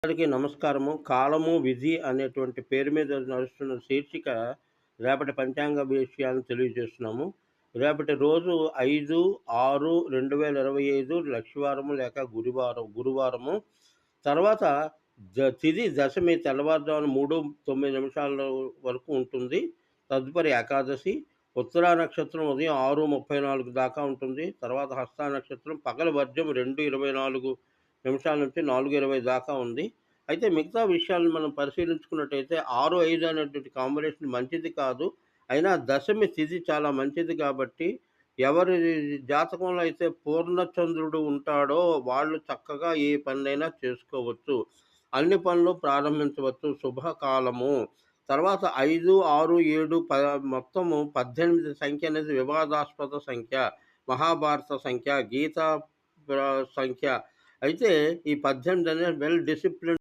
అందరికీ నమస్కారము. కాలము, విధి అనేటువంటి పేరు మీద నడుస్తున్న శీర్షిక రేపటి పంచాంగ విషయాలను తెలియజేస్తున్నాము. రేపటి రోజు 5/6/2025 లక్షవారము లేక గురువారము. తర్వాత తిథి దశమి తెల్లవారుజామున 3:09 వరకు ఉంటుంది. తదుపరి ఏకాదశి. ఉత్తరా నక్షత్రం ఉదయం 6:34 దాకా ఉంటుంది. తర్వాత హస్త నక్షత్రం పగలు వర్జం 2:24 నుంచి 4:20 దాకా ఉంది. అయితే మిగతా విషయాలను మనం పరిశీలించుకున్నట్టయితే 6, 5 అనేటువంటి కాంబినేషన్ మంచిది కాదు. అయినా దశమి తిథి చాలా మంచిది కాబట్టి ఎవరి జాతకంలో అయితే పూర్ణచంద్రుడు ఉంటాడో వాళ్ళు చక్కగా ఏ పనైనా చేసుకోవచ్చు. అన్ని పనులు ప్రారంభించవచ్చు. శుభకాలము. తర్వాత 5, 6, 7 మొత్తము 18 సంఖ్య అనేది వివాదాస్పద సంఖ్య. మహాభారత సంఖ్య, గీత సంఖ్య. అయితే ఈ 18 అనేది వెల్ డిసిప్లిన్